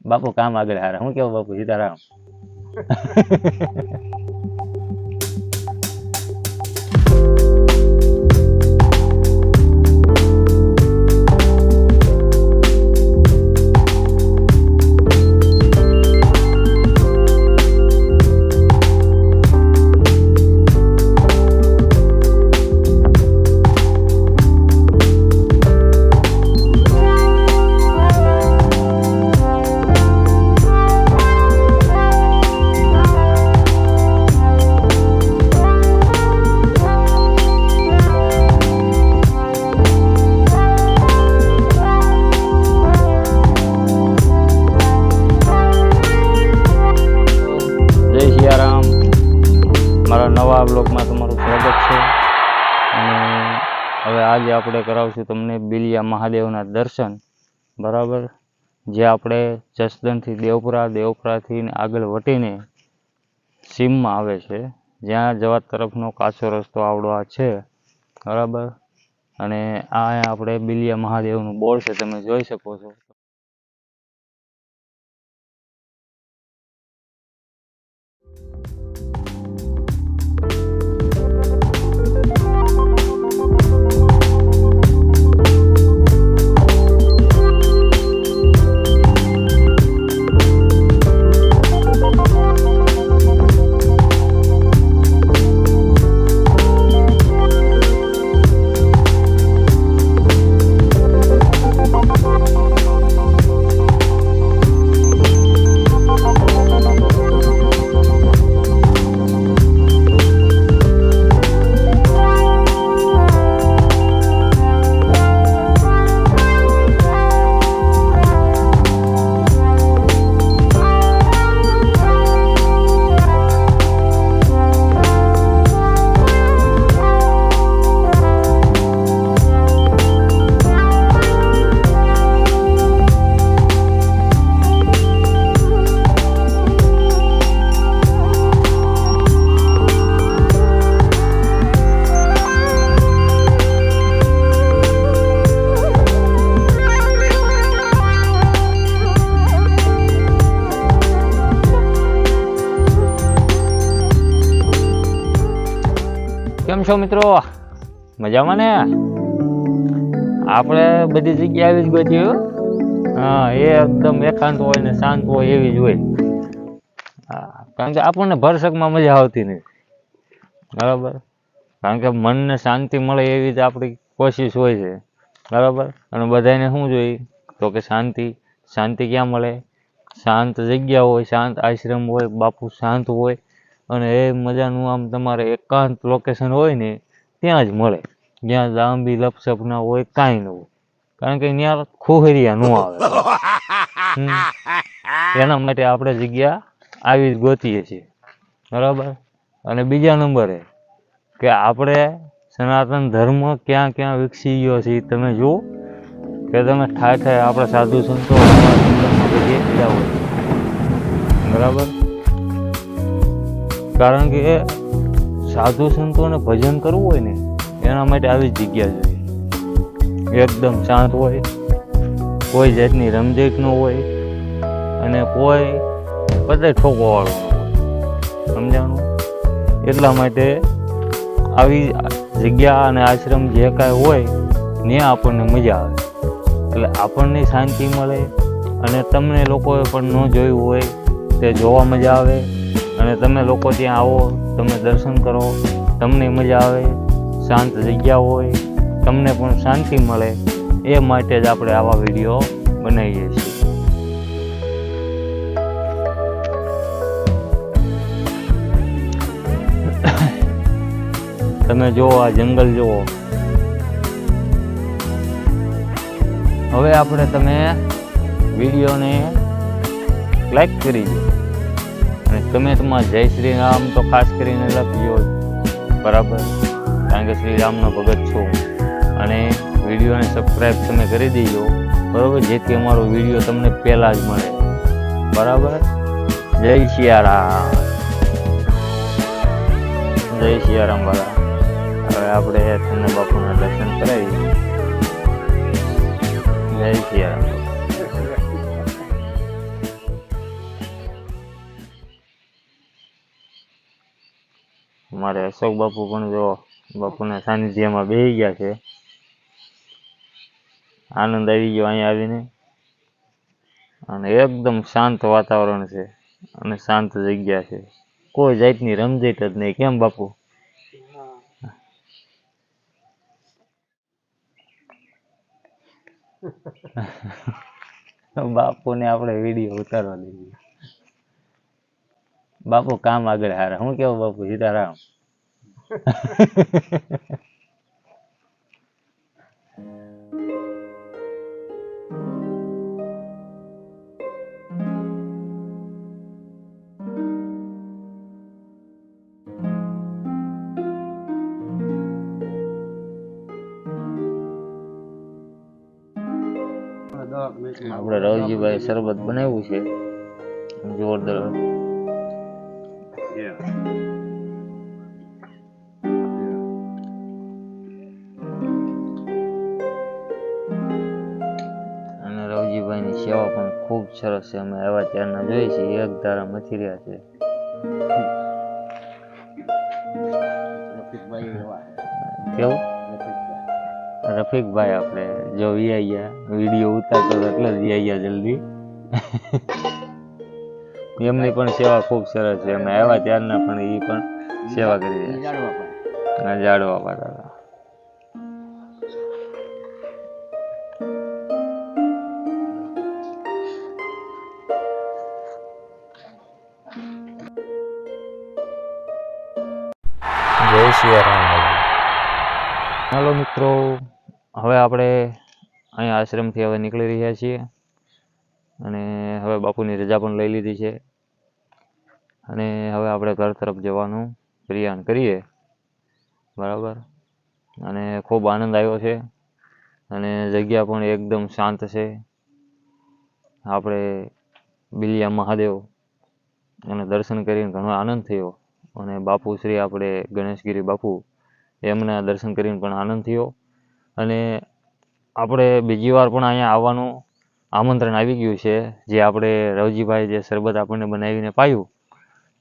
બાપુ કામ આગળ હારે. હું કેવું બાપુ? સીતારામ. મારા નવા બ્લોગમાં તમારું સ્વાગત છે. અને હવે આજે આપણે કરાવશું તમને બિલિયા મહાદેવના દર્શન. બરાબર, જે આપણે જસદણથી દેવપુરાથી આગળ વટીને સીમમાં આવે છે, જ્યાં જવા તરફનો કાચો રસ્તો આવડો આ છે. બરાબર, અને આ આપણે બિલિયા મહાદેવનું બોર્ડ છે, તમે જોઈ શકો છો. કેમ છો મિત્રો? મજામાં ને? આપણે બધી જગ્યા આવી જ ગોતી. હા, એ એકદમ એકાંત હોય ને શાંત હોય એવી જ હોય. કારણ કે આપણને ભરસકમાં મજા આવતી નથી. બરાબર, કારણ કે મનને શાંતિ મળે એવી જ આપણી કોશિશ હોય છે. બરાબર, અને બધાને શું જોઈએ તો કે શાંતિ ક્યાં મળે? શાંત જગ્યા હોય, શાંત આશ્રમ હોય, બાપુ શાંત હોય, અને એ મજાનું આમ તમારે એકાંત લોકેશન હોય ને ત્યાં જ મળે, જ્યાં લાંબી લપસપ ના હોય, કાંઈ ન હોય. કારણ કે ત્યાં ખોહરિયા ન આવે. એના માટે આપણે જગ્યા આવી જ ગોતીએ છીએ. બરાબર, અને બીજા નંબરે કે આપણે સનાતન ધર્મ ક્યાં ક્યાં વિકસી ગયો છે તમે જુઓ. કે તમે ઠાય આપણા સાધુ સંતો હોય. બરાબર, કારણ કે સાધુ સંતોને ભજન કરવું હોય ને એના માટે આવી જગ્યા જોઈએ. એકદમ શાંત હોય, કોઈ જાતની રમઝટ ન હોય, અને કોઈ બધે ઠોકવાવાળું ન હોય. સમજાણું? એટલા માટે આવી જગ્યા અને આશ્રમ જે કાંઈ હોય ત્યાં આપણને મજા આવે. એટલે આપણને શાંતિ મળે, અને તમને લોકોએ પણ ન જોયું હોય તે જોવા મજા આવે. અને તમે લોકો ત્યાં આવો, તમે દર્શન કરો, તમને મજા આવે, શાંત જગ્યા હોય, તમને પણ શાંતિ મળે. એ માટે જ આપણે આવા વિડીયો બનાવીએ છીએ. તમે જુઓ, આ જંગલ જુઓ. હવે આપણે તમે વિડીયોને લાઈક કરી દો, અને કમેન્ટમાં જય શ્રી રામ તો ખાસ કરીને લખજો. બરાબર, કારણ કે શ્રી રામનો ભગત છું. અને વિડીયોને સબસ્ક્રાઈબ તમે કરી દેજો. બરાબર, જેથી અમારો વિડીયો તમને પહેલાં જ મળે. બરાબર, જય સિયારામ. જય સિયારામ વાળા. હવે આપણે તમને બાપુના દર્શન કરાવીએ. જય સિયારામ. અમારે અશોક બાપુ પણ જો બાપુના સાનિધ્યમાં બેસી ગયા છે. આનંદ આવી ગયો અહીંયા આવીને, અને એકદમ શાંત વાતાવરણ છે અને શાંત જગ્યા છે. કોઈ જાતની રમઝટ જ નહીં. કેમ બાપુ? બાપુને આપણે વિડીયો ઉતારવા દઈએ. બાપુ કામ આગળ હારે. હું કેવું બાપુ? સીતારામ. આપણે રવજીભાઈ શરબત બનાવ્યું છે જોરદાર. અને રવજીભાઈની સેવા પણ ખૂબ સરસ છે. અમે આવ્યા ત્યારના જોઈએ છીએ, એક ધારા મથી રહ્યા છે. કેવું? રફીકભાઈ આપણે જો ગયા વિડીયો ઉતારતો એટલે જ ગયા જલ્દી. એમની પણ સેવા ખૂબ સરસ છે. અમે આવ્યા ત્યારના પણ એ પણ સેવા કરી રહ્યા જાડવા પાડતા. જય સિયારામ. હાલો મિત્રો, હવે આપણે અહીંયા આશ્રમથી હવે નીકળી રહ્યા છીએ અને હવે બાપુની રજા પણ લઈ લીધી છે અને હવે આપણે ઘર તરફ જવાનું પ્રયાણ કરીએ. બરાબર. અને ખૂબ આનંદ આવ્યો છે અને જગ્યા પણ એકદમ શાંત છે. આપણે બિલિયા મહાદેવ અને દર્શન કરીને ઘણો આનંદ થયો. અને બાપુ શ્રી આપણે ગણેશગીરી બાપુ એમના દર્શન કરીને પણ આનંદ થયો. અને આપણે બીજી વાર પણ અહીંયા આવવાનું આમંત્રણ આવી ગયું છે. જે આપણે રવજીભાઈ જે શરબત આપણને બનાવીને પાયું,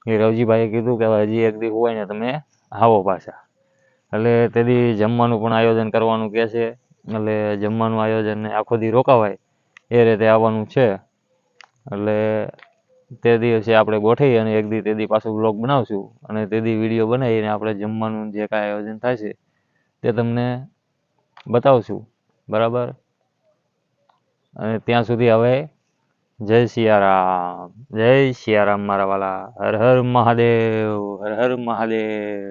એ રવજીભાઈએ કીધું કે હજી એક દી હોય ને તમે આવો પાછા. એટલે તેથી જમવાનું પણ આયોજન કરવાનું કહે છે. એટલે જમવાનું આયોજન આખો દી રોકાવાય એ રીતે આવવાનું છે. એટલે તે દિવસે આપણે ગોઠવી અને એક દી તે દી પાછું બ્લોગ બનાવશું અને તે દી વિડીયો બનાવીને આપણે જમવાનું જે કાંઈ આયોજન થાય છે તે તમને બતાવશું. બરાબર. અને ત્યાં સુધી હવે જય સિયારામ. જય સિયારામ મારા વાલા. હર હર મહાદેવ. હર હર મહાદેવ.